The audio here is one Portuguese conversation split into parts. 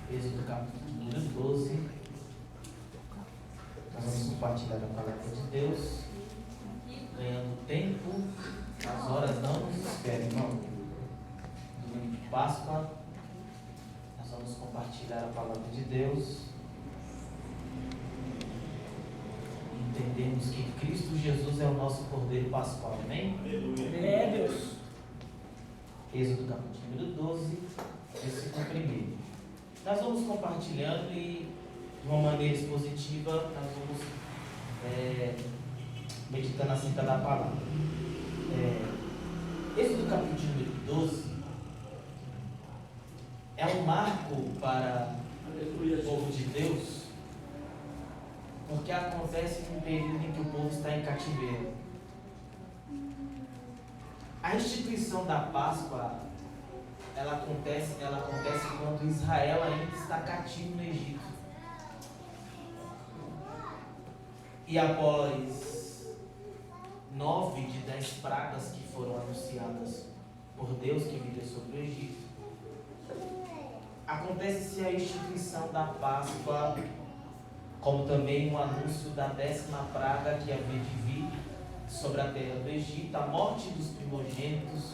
Êxodo capítulo 12. Nós vamos compartilhar a palavra de Deus, ganhando tempo, as horas não nos esperem, irmão. Domingo de Páscoa, nós vamos compartilhar a palavra de Deus. Entendemos que Cristo Jesus é o nosso Cordeiro Pascual, amém? É, Deus. Êxodo capítulo 12, versículo 1. Nós vamos compartilhando e, de uma maneira expositiva, nós vamos meditando acerca da palavra. Êxodo capítulo 12 é um marco para o povo de Deus, porque acontece num período em que o povo está em cativeiro. A instituição da Páscoa, ela acontece quando Israel ainda está cativo no Egito. E após 9 de 10 pragas que foram anunciadas por Deus que viria sobre o Egito, acontece-se a instituição da Páscoa, como também um anúncio da 10ª praga que havia de vir sobre a terra do Egito, a morte dos primogênitos,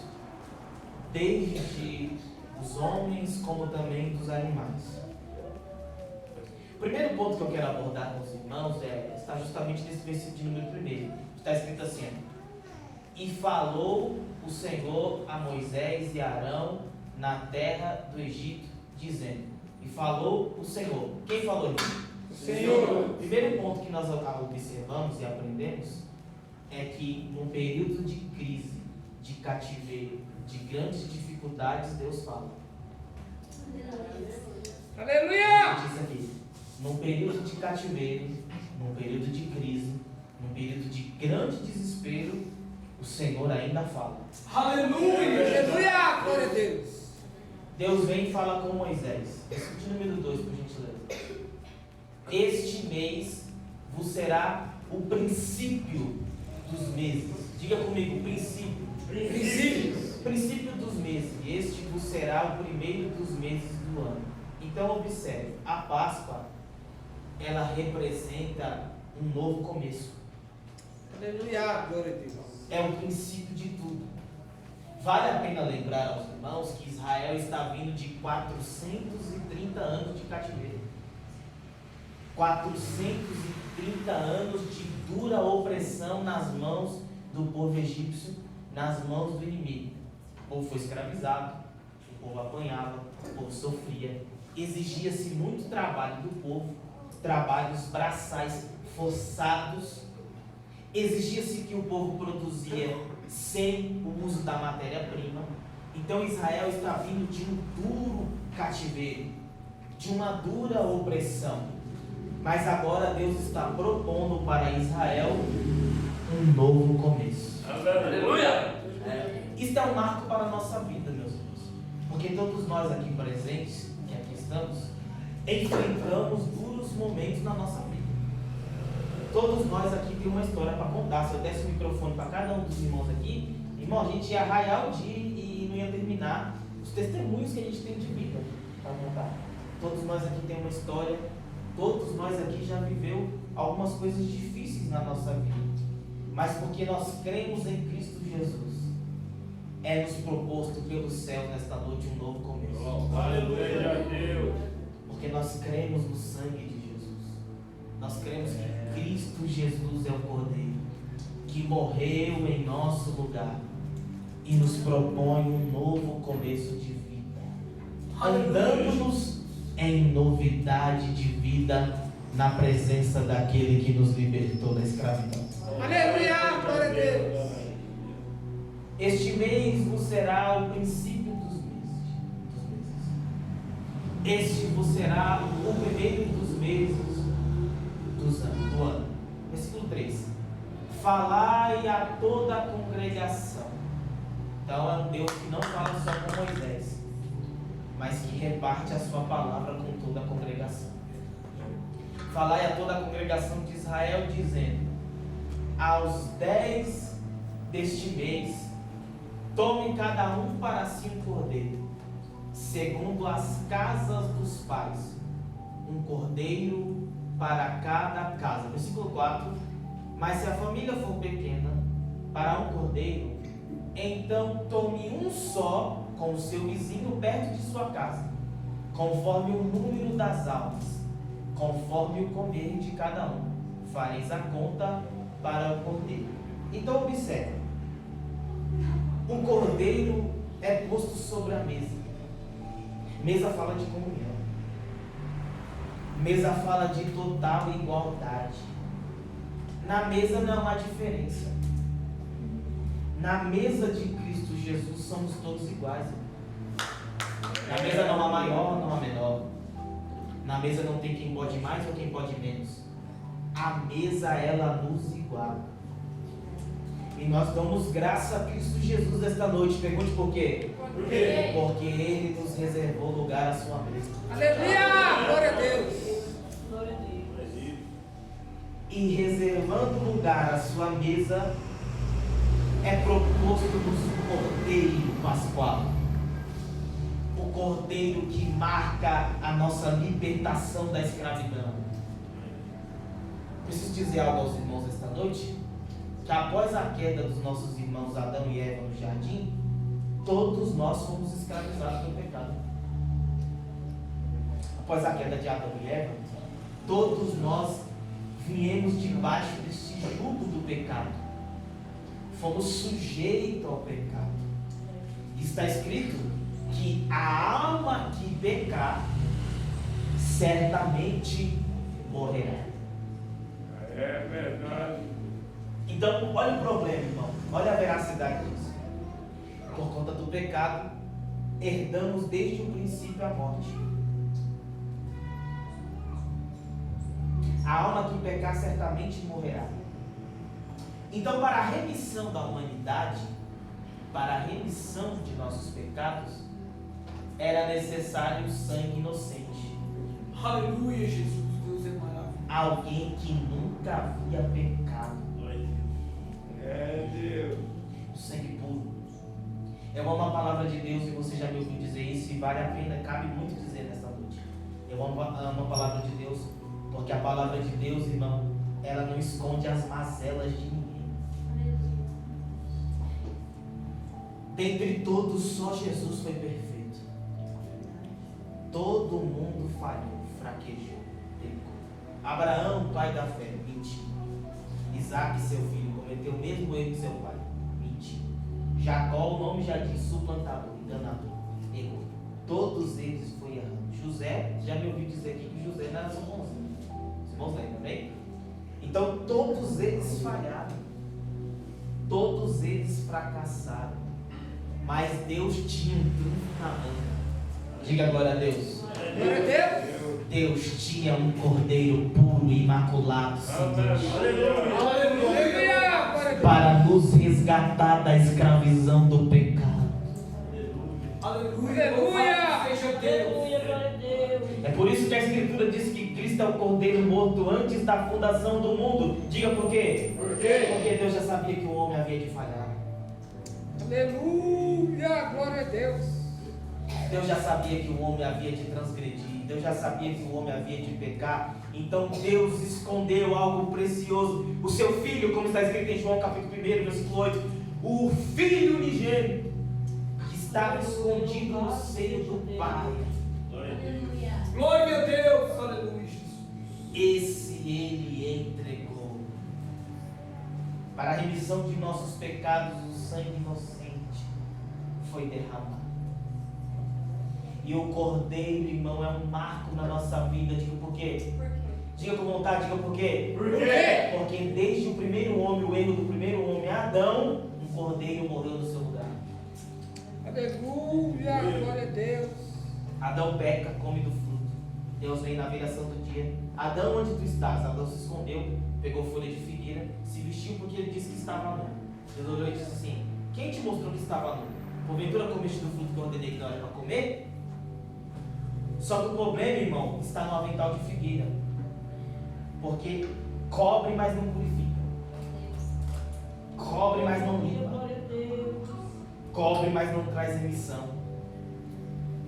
desde os homens como também dos animais. O primeiro ponto que eu quero abordar com os irmãos está justamente nesse versículo de número 1. Está escrito assim: e falou o Senhor a Moisés e a Arão na terra do Egito, dizendo. E falou o Senhor. Quem falou isso? Senhor. O primeiro ponto que nós observamos e aprendemos é que num período de crise, de cativeiro, de grandes dificuldades, Deus fala. Aleluia! Diz aqui, num período de cativeiro, num período de crise, num período de grande desespero, o Senhor ainda fala. Aleluia! Aleluia! Glória a Deus! Deus vem e fala com Moisés. Versículo número 2, por gentileza. Este mês vos será o princípio dos meses. Diga comigo, princípio. Princípio dos meses. Este vos será o primeiro dos meses do ano. Então observe, a Páscoa, ela representa um novo começo. Aleluia! Glória a Deus! É o princípio de tudo. Vale a pena lembrar aos irmãos que Israel está vindo de 430 anos de cativeiro. 430 anos de dura opressão nas mãos do povo egípcio, nas mãos do inimigo. O povo foi escravizado, o povo apanhava, o povo sofria. Exigia-se muito trabalho do povo, trabalhos braçais forçados. Exigia-se que o povo produzia sem o uso da matéria-prima. Então Israel está vindo de um duro cativeiro, de uma dura opressão. Mas agora Deus está propondo para Israel um novo começo. Aleluia! Isso é um marco para a nossa vida, meus irmãos. Porque todos nós aqui presentes, que aqui estamos, enfrentamos duros momentos na nossa vida. Todos nós aqui temos uma história para contar. Se eu desse o microfone para cada um dos irmãos aqui, irmão, a gente ia arraiar o dia e não ia terminar os testemunhos que a gente tem de vida para contar. Todos nós aqui temos uma história. Todos nós aqui já viveu algumas coisas difíceis na nossa vida, mas porque nós cremos em Cristo Jesus, é nos proposto pelo céu nesta noite um novo começo. Aleluia, Deus! Porque nós cremos no sangue de Jesus, nós cremos que Cristo Jesus é o Cordeiro, que morreu em nosso lugar e nos propõe um novo começo de vida, andando-nos em novidade de vida na presença daquele que nos libertou da escravidão. Aleluia! Glória a Deus! Este mês vos será o princípio dos meses. Este vos será o primeiro dos meses do ano. Versículo 3. Falai a toda a congregação. Então é um Deus que não fala só com Moisés, mas que reparte a sua palavra com toda a congregação. Falai a toda a congregação de Israel, dizendo: aos 10 deste mês, tome cada um para si um cordeiro, segundo as casas dos pais, um cordeiro para cada casa. Versículo 4. Mas se a família for pequena, para um cordeiro, então tome um só com o seu vizinho perto de sua casa, conforme o número das almas, conforme o comer de cada um. Fareis a conta para o cordeiro. Então observe, o cordeiro é posto sobre a mesa. Mesa fala de comunhão. Mesa fala de total igualdade. Na mesa não há diferença. Na mesa de Cristo Jesus somos todos iguais. Na mesa não há maior, não há menor. Na mesa não tem quem pode mais ou quem pode menos. A mesa, ela nos iguala. E nós damos graça a Cristo Jesus esta noite. Pergunte por quê? Por quê? Porque Ele nos reservou lugar à sua mesa. Aleluia! Glória a Deus. E reservando lugar à sua mesa, é proposto-nos o Cordeiro Pascual. O Cordeiro que marca a nossa libertação da escravidão. Preciso dizer algo aos irmãos esta noite, que após a queda dos nossos irmãos Adão e Eva no jardim, todos nós fomos escravizados pelo pecado. Após a queda de Adão e Eva, todos nós viemos debaixo deste jugo do pecado. Fomos sujeitos ao pecado. Está escrito que a alma que pecar certamente morrerá. É verdade. Então, olha o problema, irmão. Olha a veracidade disso. Por conta do pecado, herdamos desde o princípio a morte. A alma que pecar certamente morrerá. Então, para a remissão da humanidade, para a remissão de nossos pecados, era necessário sangue inocente. Aleluia, Jesus. Deus é maravilhoso. Alguém que nunca havia pecado. É Deus. O sangue puro. Eu amo a palavra de Deus e você já me ouviu dizer isso e vale a pena, cabe muito dizer nesta noite. Eu amo a palavra de Deus, porque a palavra de Deus, irmão, ela não esconde as mazelas de ninguém. Dentre todos, só Jesus foi perfeito. Todo mundo falhou, fraquejou, pecou. Abraão, pai da fé, mentiu. Isaac, seu filho, cometeu o mesmo erro que seu pai, mentiu. Jacó, o nome já diz, suplantador, enganador, errou. Todos eles foram errando. José, já me ouviu dizer aqui que José não era seu bonzinho. Os irmãos lembram, amém? Então todos eles falharam. Todos eles fracassaram. Mas Deus tinha um trunfo na mão. Diga glória a Deus. Glória a Deus. Deus tinha um cordeiro puro e imaculado, Aleluia. Glória a Deus. para nos resgatar da escravidão do pecado. Aleluia. Aleluia. Seja Deus. É por isso que a Escritura diz que Cristo é o cordeiro morto antes da fundação do mundo. Diga por quê? Por quê? Porque Deus já sabia que o homem havia de falhar. Aleluia. Glória a Deus. Deus já sabia que o homem havia de transgredir. Deus já sabia que o homem havia de pecar. Então Deus escondeu algo precioso. O seu filho, como está escrito em João capítulo 1, versículo 8. O filho unigênito que estava escondido no seio do Pai. Glória a Deus. Aleluia. Esse Ele entregou. Para a remissão de nossos pecados, o sangue inocente foi derramado. E o cordeiro, irmão, é um marco na nossa vida. Diga por quê? Por quê? Diga com vontade, diga por quê? Por quê? Porque desde o primeiro homem, o erro do primeiro homem, Adão, um cordeiro morreu no seu lugar. Aleluia. Glória a Deus. Adão peca, come do fruto. Deus vem na viração do dia. Adão, onde tu estás? Adão se escondeu, pegou folha de figueira, se vestiu porque ele disse que estava nu. Deus olhou e disse assim: quem te mostrou que estava nu? Porventura comeste do fruto que eu ordenei que não era para comer? Só que o problema, irmão, está no avental de figueira. Porque cobre, mas não purifica. Cobre, mas não limpa. Cobre, mas não traz remissão.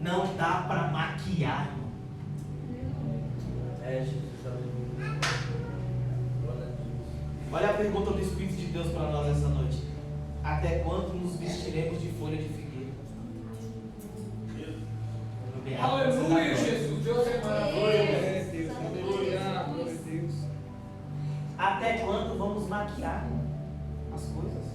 Não dá para maquiar, irmão. Jesus, aleluia. Glória a Deus. Olha a pergunta do Espírito de Deus para nós essa noite. Até quando nos vestiremos de folha de figueira? Aleluia, Jesus. Deus é maravilhoso. Glória a Deus. Aleluia. Glória a Deus. Até quando vamos maquiar as coisas?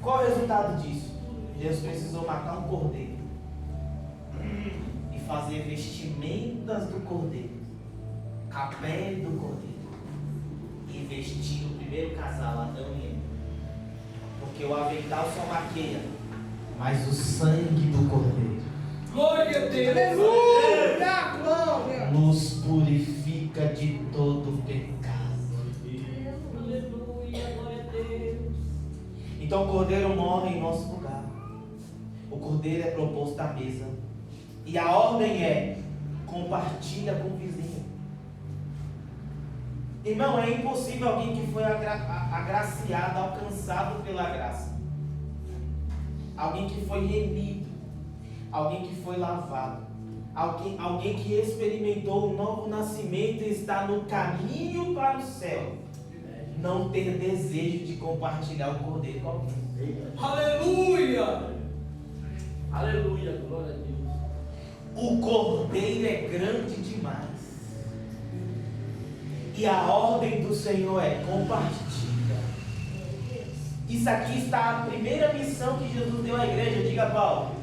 Qual é o resultado disso? Jesus precisou matar um cordeiro e fazer vestimentas do cordeiro, com a pele do cordeiro, e vestir o primeiro casal, Adão e Eva. Porque o avental só maqueia, mas o sangue do cordeiro Glória a Deus. Aleluia. Glória. nos purifica de todo pecado. Aleluia, glória a Deus. Então o cordeiro morre em nosso lugar. O cordeiro é proposto à mesa. E a ordem é: compartilha com o vizinho. Irmão, é impossível alguém que foi agraciado, alcançado pela graça, alguém que foi remido, alguém que foi lavado, alguém que experimentou o novo nascimento e está no caminho para o céu, não ter desejo de compartilhar o cordeiro com alguém. Aleluia. Aleluia, glória a Deus. O cordeiro é grande demais. E a ordem do Senhor é: compartilha. Isso aqui está a primeira missão que Jesus deu à igreja. Diga, Paulo.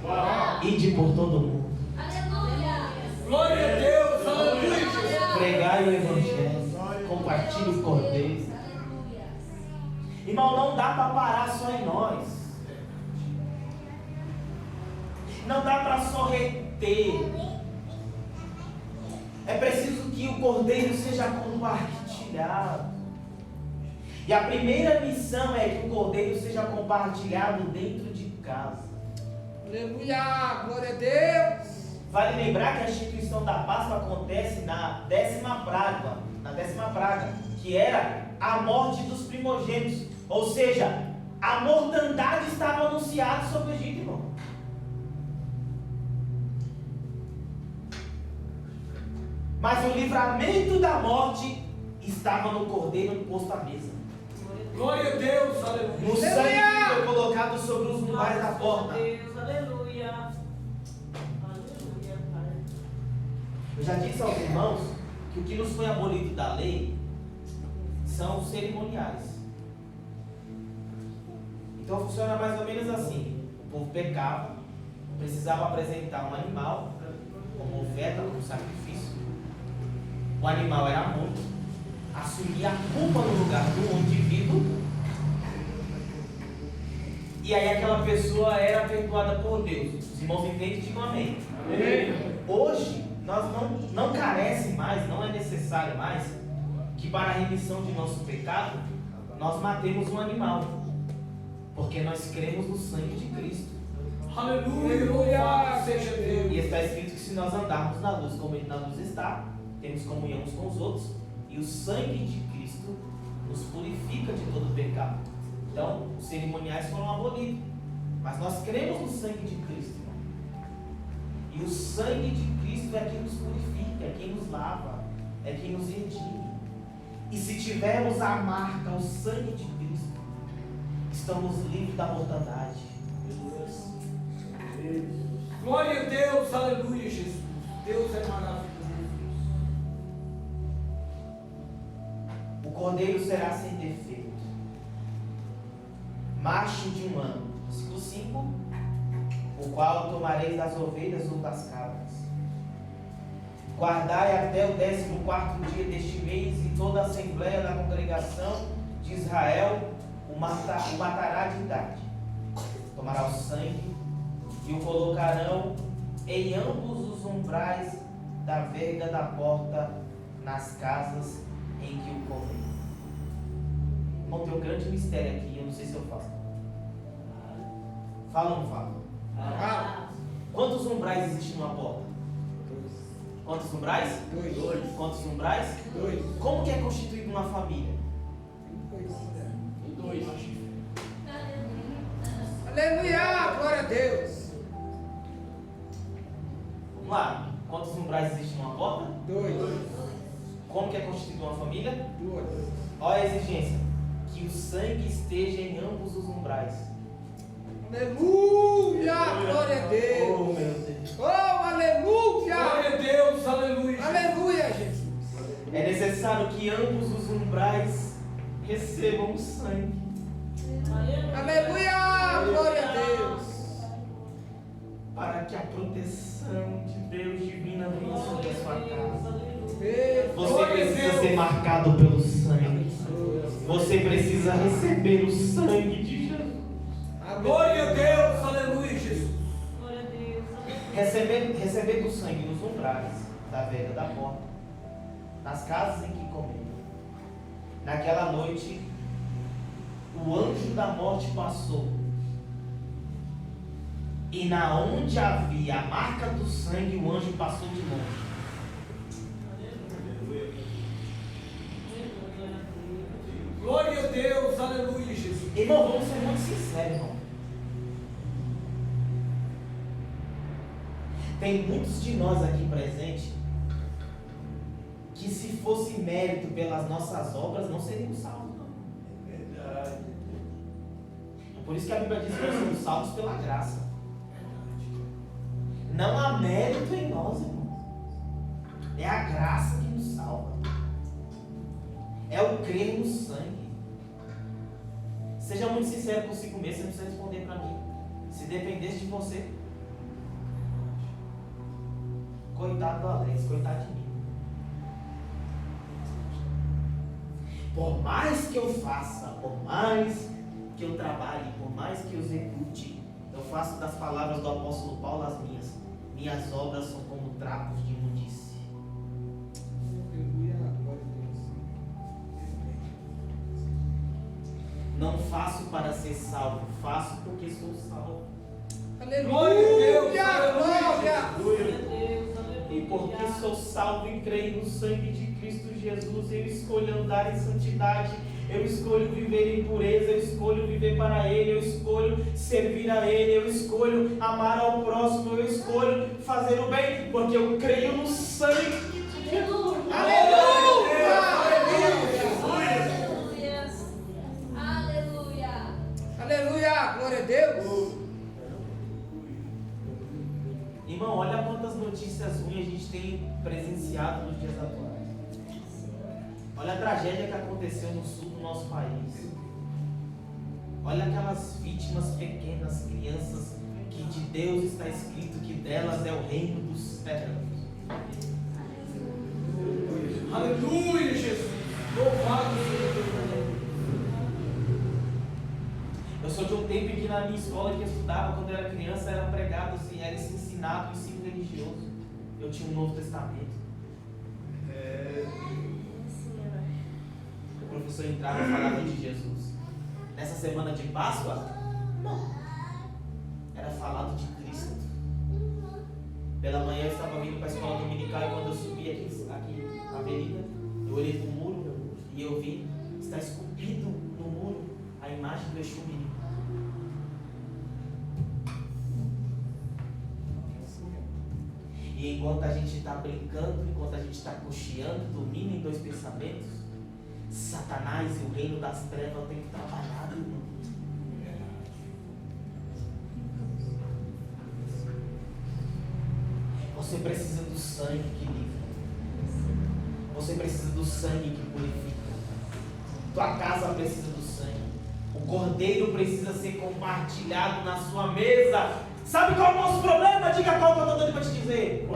Ide por todo mundo. Aleluia. Glória a Deus. Aleluia, Jesus. Pregai o evangelho. Compartilhe o cordeiro. Aleluia. Irmão, não dá para parar só em nós. Não dá para só reter. É preciso que o cordeiro seja compartilhado. E a primeira missão é que o cordeiro seja compartilhado dentro de casa. Aleluia. Glória a Deus. Vale lembrar que a instituição da Páscoa acontece na 10ª praga, que era a morte dos primogênitos. Ou seja, a mortandade estava anunciada sobre o Egito, irmão. Mas o livramento da morte estava no cordeiro posto à mesa. Glória a Deus. No Aleluia. sangue que foi colocado sobre os umbrais da porta. Deus, aleluia. Aleluia, Pai. Eu já disse aos irmãos que o que nos foi abolido da lei são os cerimoniais. Então funciona mais ou menos assim: o povo pecava, precisava apresentar um animal como oferta, como sacrifício. O animal era morto, assumia a culpa no lugar do indivíduo, e aí aquela pessoa era perdoada por Deus. Os irmãos entendem? Digam amém. Hoje, nós não carece mais, não é necessário mais que para a remissão de nosso pecado nós matemos um animal, porque nós cremos no sangue de Cristo. Aleluia. Louvado seja Deus. E está escrito que se nós andarmos na luz como Ele na luz está, temos comunhão uns com os outros, e o sangue de Cristo nos purifica de todo pecado. Então, os cerimoniais foram abolidos, mas nós cremos no sangue de Cristo, irmão. E o sangue de Cristo é quem nos purifica, é quem nos lava, é quem nos redime. E se tivermos a marca, o sangue de Cristo, estamos livres da mortandade. Glória a Deus. Aleluia, Jesus. Deus é maravilhoso. O cordeiro será sem defeito, macho de 1 ano. Versículo 5: o qual tomareis das ovelhas ou das cabras. Guardai até o 14º dia deste mês, e toda a assembleia da congregação de Israel o matará de idade. Tomará o sangue e o colocarão em ambos os umbrais da verga da porta, nas casas em que o comem. Irmão, tem um grande mistério aqui, eu não sei se eu faço. Fala ou não fala? Ah, Quantos umbrais existem numa porta? Quantos umbrais? 2. Quantos umbrais? 2. Como que é constituída uma família? 2. Aleluia. Glória a Deus. lá. Quantos umbrais existem numa porta? 2. Como que é constituída uma família? 2. Olha a exigência. Que o sangue esteja em ambos os umbrais. Aleluia! Glória a Oh, Deus! meu Deus. Oh, aleluia! Glória a Deus, aleluia. Aleluia, Jesus! É necessário que ambos os umbrais recebam o sangue. Aleluia! Glória a Deus! Para que a proteção de Deus divina venha sobre a sua casa. Ei, Você precisa ser marcado pelo sangue. Você precisa receber o sangue de Jesus. Glória a Deus, aleluia, Jesus. Recebendo o sangue nos umbrais da vega da porta, nas casas em que comeram. Naquela noite, o anjo da morte passou. E na onde havia a marca do sangue, o anjo passou de longe. Glória a Deus, aleluia, Jesus. Irmão, vamos ser muito sinceros, irmão. Tem muitos de nós aqui presentes que, se fosse mérito pelas nossas obras, não seríamos salvos, não. Verdade. É por isso que a Bíblia diz que nós somos salvos pela graça. Não há mérito em nós, irmão. É a graça que nos salva. É o crer no sangue. Seja muito sincero consigo mesmo, você não precisa responder para mim. Se dependesse de você, coitado do Alex, coitado de mim. Por mais que eu faça, por mais que eu trabalhe, por mais que eu execute, eu faço das palavras do apóstolo Paulo as minhas. Minhas obras são como trapos de imundície. aleluia! Glória a Deus! Não faço para ser salvo, faço porque sou salvo. Aleluia! Glória a Deus, Glória! E porque sou salvo e creio no sangue de Cristo Jesus, eu escolho andar em santidade, eu escolho viver em pureza, eu escolho viver para Ele, eu escolho servir a Ele, eu escolho amar ao próximo, eu escolho fazer o bem, porque eu creio no sangue de Jesus. Aleluia! Aleluia. Aleluia! Glória a Deus! Irmão, olha quantas notícias ruins a gente tem presenciado nos dias atuais. Olha a tragédia que aconteceu no sul do nosso país. Olha aquelas vítimas pequenas, crianças, que de Deus está escrito que delas é o reino dos terrenos. Aleluia, Jesus. Louvado seja Deus. Eu sou de um tempo em que na minha escola que eu estudava, quando eu era criança, era pregado assim, era ensinado o ensino religioso. Eu tinha um Novo Testamento. O professor entrava e falava de Jesus. Nessa semana de Páscoa, não. Era falado de Cristo. Pela manhã eu estava vindo para a escola dominical e quando eu subi aqui na avenida, eu olhei para o muro e eu vi, está esculpido no muro a imagem do Exu Mirim. E enquanto a gente está brincando, enquanto a gente está cocheando, dormindo em dois pensamentos, Satanás e o reino das trevas têm que trabalhar, irmão. Você precisa do sangue que livra. Você precisa do sangue que purifica. Tua casa precisa do sangue. O cordeiro precisa ser compartilhado na sua mesa. Sabe qual é o nosso problema? Diga qual que eu estou dando para te dizer.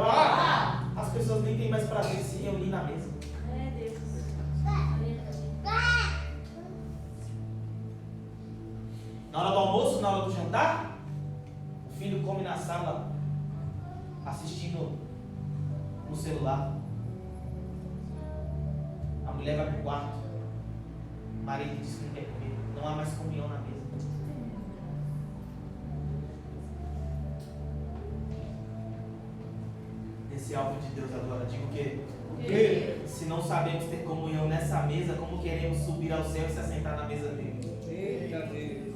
As pessoas nem têm mais prazer em se reunir na mesa. Na hora do almoço, na hora do jantar, o filho come na sala, assistindo no celular. A mulher vai para o quarto. O marido diz que não quer comer. Não há mais comunhão na mesa. Esse alvo de Deus agora, digo o quê? Se não sabemos ter comunhão nessa mesa, como queremos subir ao céu e se assentar na mesa dele? Eita Deus!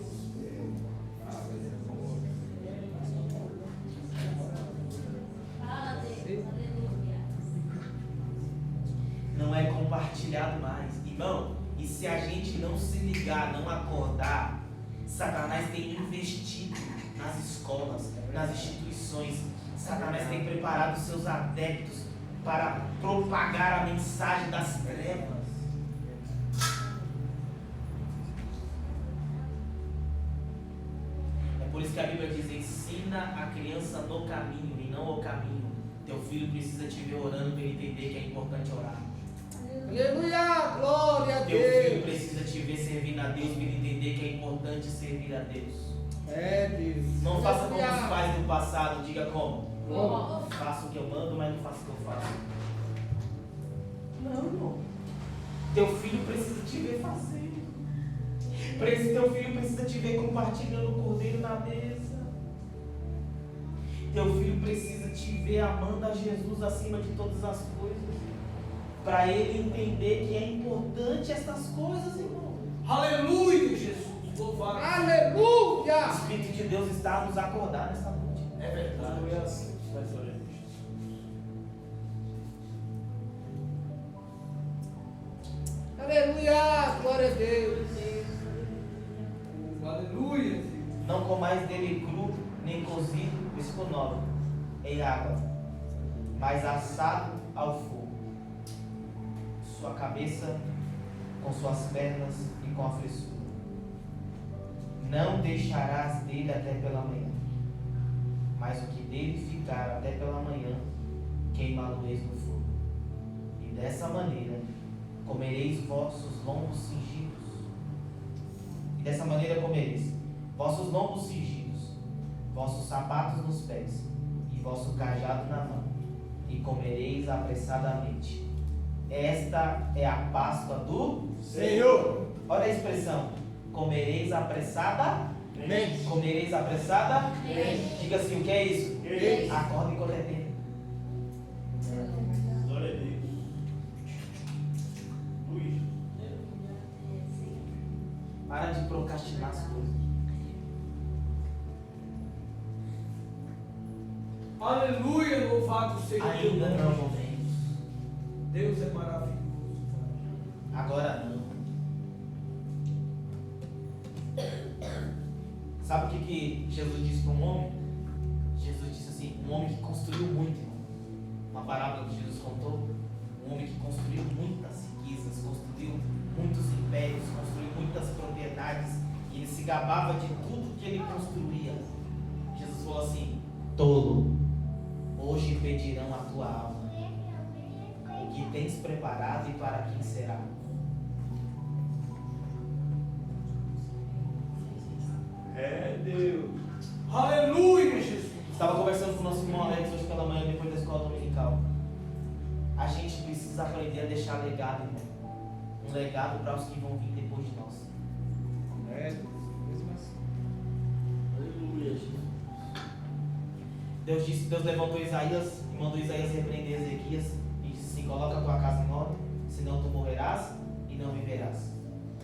compartilhado mais. Irmão, e se a gente não se ligar, não acordar, Satanás tem investido nas escolas, nas instituições. Satanás tem preparado seus adeptos para propagar a mensagem das trevas. É por isso que a Bíblia diz: ensina a criança no caminho e não o caminho. Teu filho precisa te ver orando para ele entender que é importante orar. Aleluia, glória a Teu filho Deus. precisa te ver servindo a Deus para ele entender que é importante servir a Deus. É Deus. Não faça como os Aleluia. pais do passado, diga como. Como? Faço o que eu mando, mas não faço o que eu faço. Não, irmão. Teu filho precisa te ver fazendo. Teu filho precisa te ver compartilhando o cordeiro na mesa. Teu filho precisa te ver amando a Jesus acima de todas as coisas. Para ele entender que é importante essas coisas, irmão. Aleluia, Jesus. Louvado. O Aleluia. Espírito de Deus está a nos acordar nesta noite. É verdade. Aleluia, glória a Deus. Aleluia, Deus. Não comais dele cru, nem cozido, versículo 9, em água, mas assado ao fogo. Sua cabeça com suas pernas e com a fressura. Não deixarás dele até pela manhã, mas o que dele ficar até pela manhã, queimá-lo-eis no fogo. E dessa maneira comereis vossos lombos cingidos. E dessa maneira comereis vossos lombos cingidos, vossos sapatos nos pés, e vosso cajado na mão, e comereis apressadamente. Esta é a Páscoa do Senhor. Olha a expressão: comereis apressadamente. Comereis apressadamente. Diga assim: o que é isso? Isso. Acorda enquanto é tempo. Glória a Deus. Luiz. Para de procrastinar as coisas. Aleluia, louvado seja Ainda Deus. não momento. Deus é maravilhoso. Agora não. Sabe o que Jesus disse para um homem? Jesus disse assim: um homem que construiu muito, irmão. Uma parábola que Jesus contou. Um homem que construiu muitas riquezas, construiu muitos impérios, construiu muitas propriedades, e ele se gabava de tudo que ele construía. Jesus falou assim: tolo, hoje pedirão a tua alma. O que tens preparado e para quem será? É Deus. Aleluia, Jesus. Estava conversando com o nosso irmão Alex hoje pela manhã, depois da escola dominical. A gente precisa aprender a deixar legado, irmão. Um legado para os que vão vir depois de nós. É mesmo assim. Aleluia, Jesus. Deus levantou Isaías e mandou Isaías repreender Ezequias e disse assim: coloca a tua casa em ordem, senão tu morrerás e não viverás.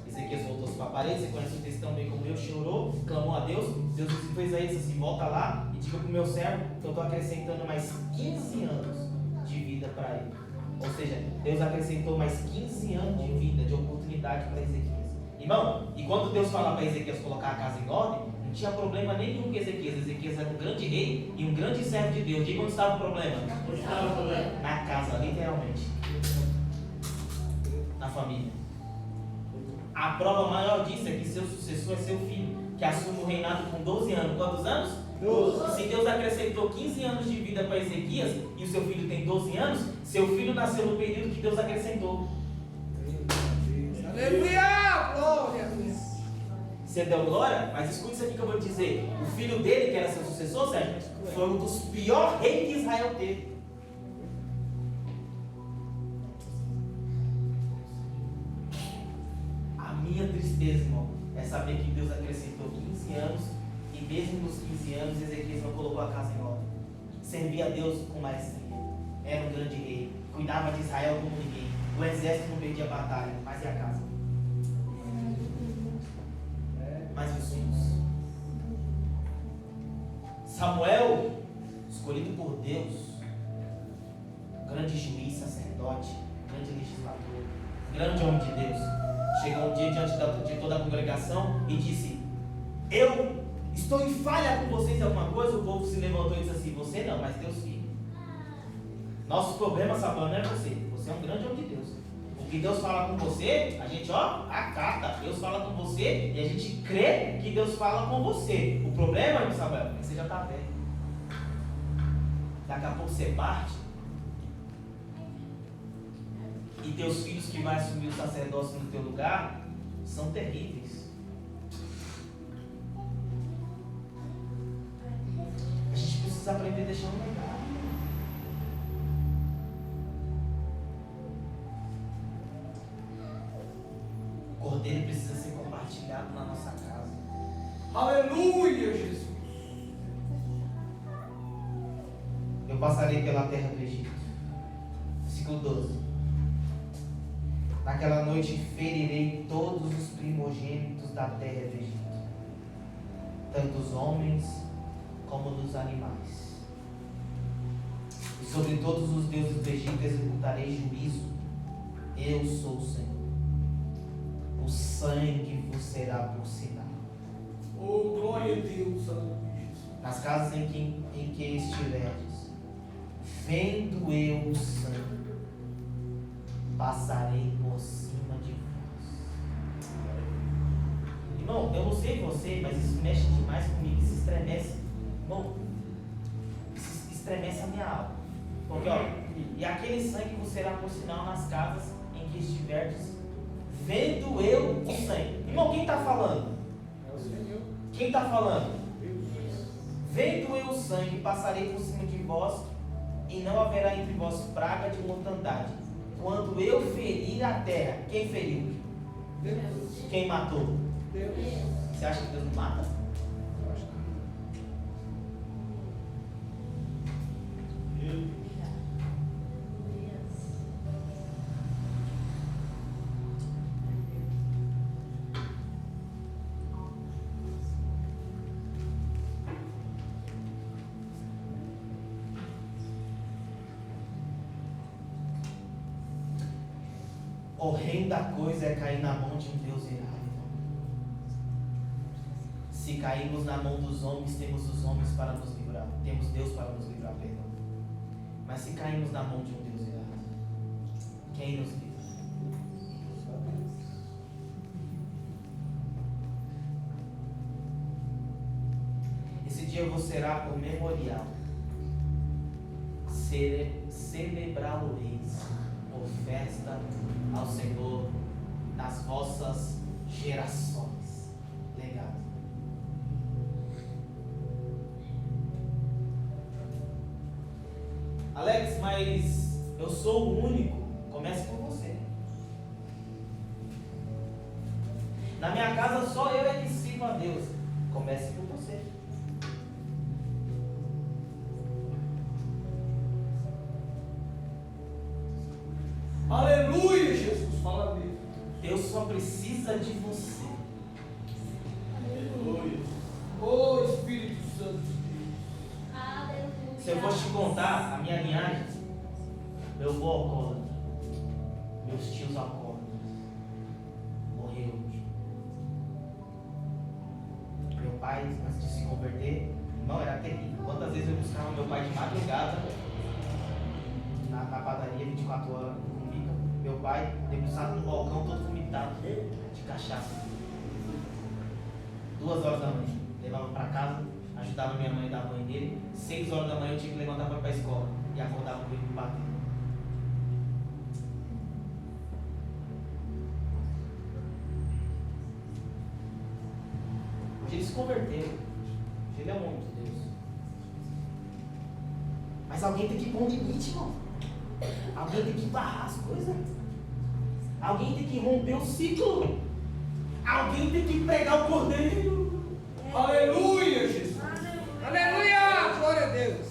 Ezequias voltou-se para a parede, você conhece o texto tão bem como eu, chorou, clamou a Deus. Deus visitou Isaías e disse assim: volta lá e diga para o meu servo que eu estou acrescentando mais 15 anos de vida para ele. Ou seja, Deus acrescentou mais 15 anos de vida, de oportunidade para Ezequias. Irmão, e quando Deus fala para Ezequias colocar a casa em ordem, não tinha problema nenhum com Ezequias. Ezequias era um grande rei e um grande servo de Deus. Diga onde estava o problema? Onde estava o problema? Na casa, literalmente. Na família. A prova maior disso é que seu sucessor é seu filho, que assume o reinado com 12 anos. Quantos anos? 12. Se Deus acrescentou 15 anos de vida para Ezequias e o seu filho tem 12 anos, seu filho nasceu no período que Deus acrescentou. Aleluia, glória a Deus. Você deu glória? Mas escute isso aqui que eu vou te dizer. O filho dele, que era seu sucessor, Sérgio, foi um dos piores reis que Israel teve. A minha tristeza, irmão, é saber que Deus acrescentou 15 anos e mesmo nos 15 anos Ezequias não colocou a casa em ordem. Servia a Deus com maestria. Era um grande rei. Cuidava de Israel como ninguém. O exército não perdia a batalha, mas e a casa? Mas os filhos. Samuel, escolhido por Deus, grande juiz, sacerdote, grande legislador, grande homem de Deus, chegou um dia diante de toda a congregação e disse: eu estou em falha com vocês em alguma coisa. O povo se levantou e disse assim: você não, mas teus filhos. Nosso problema, Samuel, não é você. Você é um grande homem de Deus. O que Deus fala com você, a gente acata. Deus fala com você e a gente crê que Deus fala com você. O problema, Samuel, é que você já está velho. Daqui a pouco você parte e teus filhos que vão assumir o sacerdócio no teu lugar são terríveis. A gente precisa aprender a deixar um legado. O cordeiro precisa ser compartilhado na nossa casa. Aleluia, Jesus. Eu passarei pela terra do Egito. Versículo 12. Naquela noite ferirei todos os primogênitos da terra do Egito, tanto dos homens como dos animais. E sobre todos os deuses do Egito executarei juízo. Eu sou o Senhor. O sangue vos será por sinal. Oh, glória a Deus, aleluia, Jesus. Nas casas em que estiverdes, vendo eu o sangue, passarei por cima de vós. Irmão, eu não sei você, mas isso mexe demais comigo, isso estremece. Irmão, isso estremece a minha alma. Porque, e aquele sangue vos será por sinal nas casas em que estiverdes, vendo eu o sangue. Irmão, quem está falando? É o Senhor. Quem está falando? Vendo eu o sangue, passarei por cima de vós, e não haverá entre vós praga de mortandade. Quando eu ferir a terra, quem feriu? Deus. Quem matou? Deus. Você acha que Deus não mata? Eu acho que Horrenda coisa é cair na mão de um Deus irado. Se cairmos na mão dos homens, temos os homens para nos livrar. Temos Deus para nos livrar, perdão. Mas se cairmos na mão de um Deus irado, quem nos livra? Esse dia vos será por memorial. Celebrá-lo-eis por festa ao Senhor nas vossas gerações. Legado. Alex, mas eu sou o único. Comece por você. Na minha casa só eu é que sirvo a Deus. Comece por você. Aleluia, Jesus. Fala dele. Deus só precisa de você. Aleluia. Oh, Espírito Santo de Deus. Aleluia. Se eu fosse te contar a minha linhagem, meu avô alcoólatra, meus tios alcoólatras, morreu. Meu pai, antes de se converter, irmão, era terrível. Quantas vezes eu buscava meu pai de madrugada na padaria, 24 horas, no Mica. Meu pai, debruçado no balcão, todo vomitado de cachaça. 2 horas da manhã, levava para casa, ajudava minha mãe a dar banho dele. 6 horas da manhã eu tinha que levantar para ir para a escola e acordava com ele me bater. Hoje ele se converteu. Hoje ele é um homem de Deus. Mas alguém tem que pôr um limite, irmão. Alguém tem que barrar as coisas. Alguém tem que romper o ciclo. Alguém tem que pregar o cordeiro. Aleluia, Jesus. Aleluia! Glória a Deus.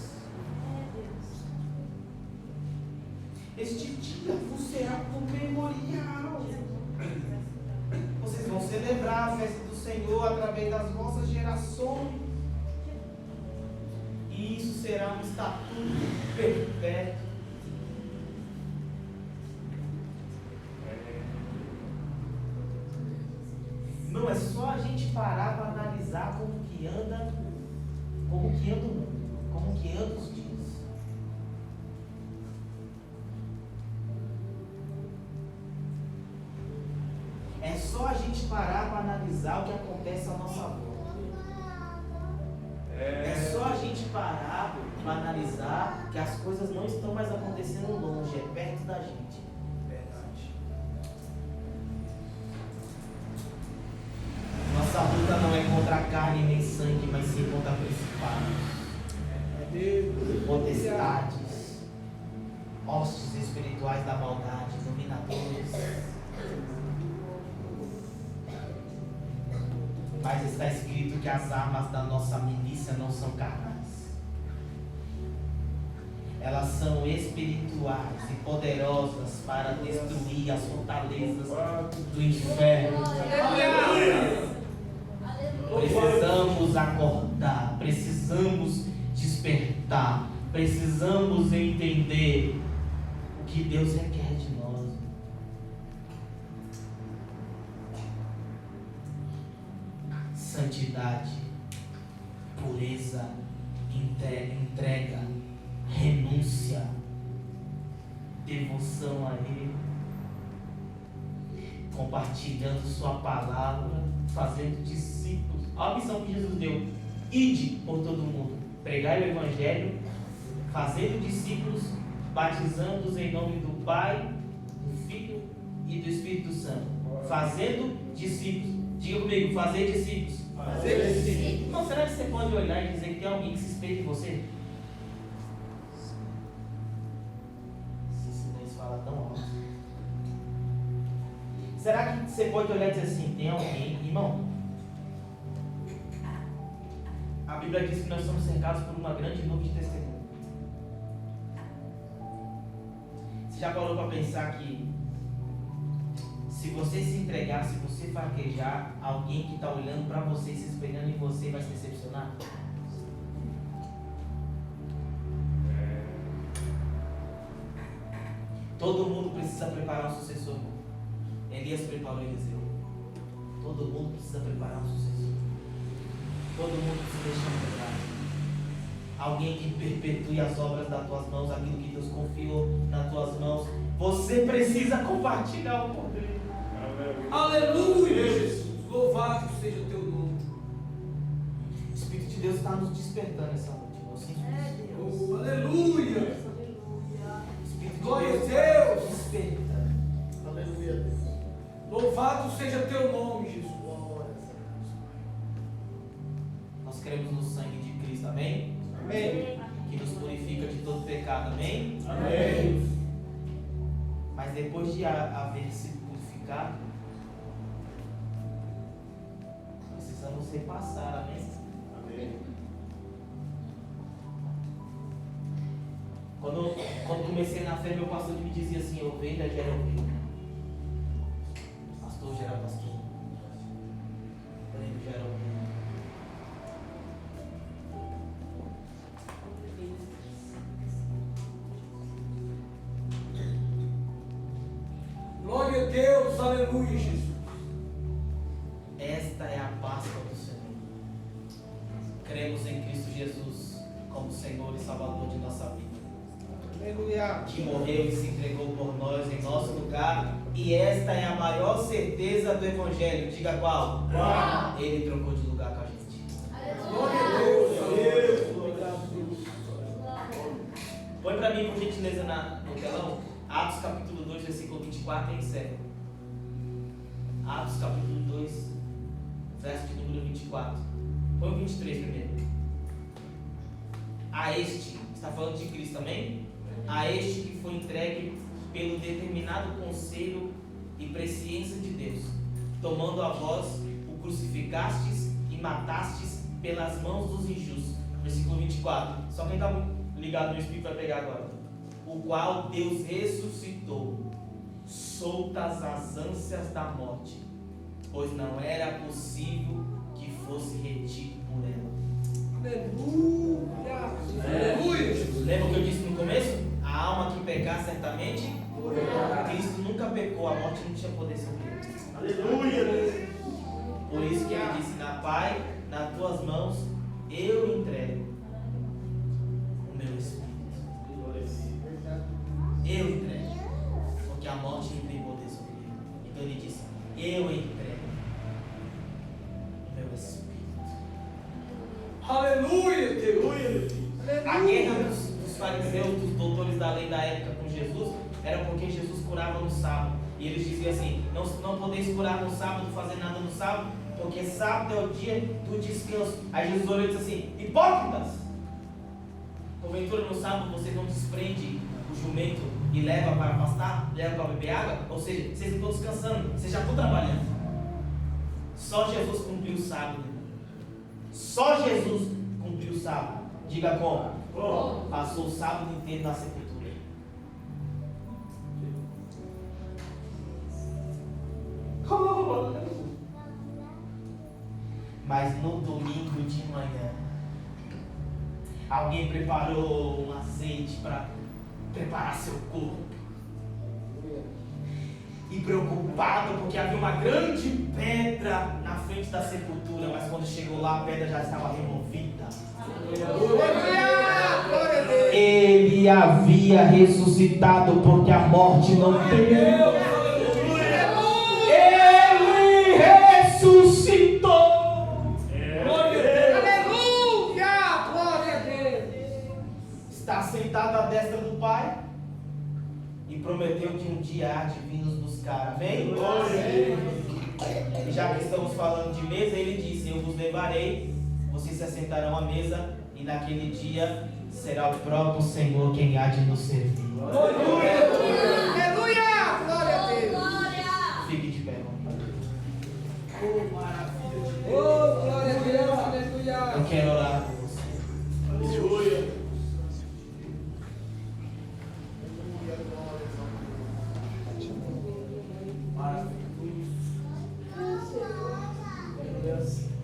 Este dia vos será por memorial. Vocês vão celebrar a festa do Senhor através das vossas gerações. E isso será um estatuto perpétuo. que anda o mundo? Como que anda os dias? É só a gente parar para analisar o que acontece à nossa volta. É só a gente parar para analisar que as coisas não estão mais acontecendo longe, é perto da gente. Verdade. Nossa luta não é contra carne nem sangue, mas sim contra principados, potestades, hostes espirituais da maldade, dominadores. Mas está escrito que as armas da nossa milícia não são carnais. Elas são espirituais e poderosas para destruir as fortalezas do inferno. Precisamos acordar, precisamos despertar, precisamos entender o que Deus requer de nós. Santidade, pureza, entrega, renúncia, devoção a Ele, compartilhando Sua palavra, fazendo discípulos. Olha a missão que Jesus deu: ide por todo mundo, pregai o Evangelho, fazendo discípulos, batizando-os em nome do Pai, do Filho e do Espírito Santo. Fazendo discípulos. Diga comigo, fazer discípulos. Fazer discípulos. Irmão, será que você pode olhar e dizer que tem alguém que se espelha em você? Esse silêncio fala tão alto. Será que você pode olhar e dizer assim, tem alguém, irmão? A Bíblia diz que nós somos cercados por uma grande nuvem de testemunho. Você já parou para pensar que se você se entregar, se você fraquejar, alguém que está olhando para você, se espelhando em você, vai se decepcionar? Todo mundo precisa preparar um sucessor. Elias preparou Eliseu. Todo mundo precisa preparar um sucessor. Todo mundo precisa deixar um legado. Alguém que perpetue as obras das tuas mãos, aquilo que Deus confiou nas tuas mãos. Você precisa compartilhar o poder. Aleluia, Jesus. Louvado seja o teu nome. O Espírito de Deus está nos despertando essa noite. Eu sinto isso. Oh, aleluia. O Espírito de Glória a Deus Deus. está nos despertando. Aleluia, Deus. Louvado seja teu nome, Jesus. Nós cremos no sangue de Cristo, amém? Amém. Que nos purifica de todo pecado, amém? Amém. Mas depois de haver sido purificado, precisamos repassar, amém? Amém. Quando comecei na fé, meu pastor me dizia assim, ovelha gera ovelha, pastor gera pastor, ovelha gera ovelha. Glória a Deus, aleluia, Jesus. Esta é a Páscoa do Senhor. Cremos em Cristo Jesus como Senhor e Salvador de nossa vida, Aleluia. que morreu e se entregou por nós em nosso lugar, e esta é a maior certeza do Evangelho. Diga qual? Qual? Ele trocou de lugar com a gente. Glória a Deus, aleluia. Põe para mim, por gentileza, no telão, Atos capítulo 2, versículo 24 e encerra. Atos capítulo 2, verso de número 24. Põe o 23 primeiro. A este, está falando de Cristo também? A este que foi entregue pelo determinado conselho e presciência de Deus, tomando a vós, o crucificastes e matastes pelas mãos dos injustos. Versículo 24. Só quem está ligado no Espírito vai pegar agora. O qual Deus ressuscitou, soltas as âncias da morte, pois não era possível que fosse retido por ela. Aleluia. Aleluia, Jesus. Lembra o que eu disse no começo? A alma que pecar certamente Cristo nunca pecou, a morte não tinha poder sobre ele. Aleluia. Por isso que ele disse, Pai, nas tuas mãos eu entrego. A guerra dos fariseus, dos doutores da lei da época com Jesus, era porque Jesus curava no sábado. E eles diziam assim: não podeis curar no sábado, fazer nada no sábado, porque sábado é o dia do descanso. Aí Jesus olhou e disse assim: hipócritas! Porventura no sábado vocês não desprendem o jumento e leva para pastar, leva para beber água? Ou seja, vocês não estão descansando, vocês já estão trabalhando. Só Jesus cumpriu o sábado. Só Jesus cumpriu o sábado. Diga como? Passou o sábado inteiro na sepultura. Mas no domingo de manhã, alguém preparou um azeite para preparar seu corpo. E preocupado porque havia uma grande pedra na frente da sepultura, mas quando chegou lá a pedra já estava removida. Ele havia ressuscitado porque a morte não teve. Ele ressuscitou. Aleluia! Glória a Deus! Está sentado à destra do Pai e prometeu que um dia há de vir nos buscar. Amém? E já que estamos falando de mesa, ele disse: eu vos levarei, vocês se assentarão à mesa, e naquele dia será o próprio Senhor quem há de nos servir. Aleluia! Glória a Deus! Fique de pé, irmão. Oh, maravilha! Oh, glória a Deus! Aleluia! Eu quero orar por você.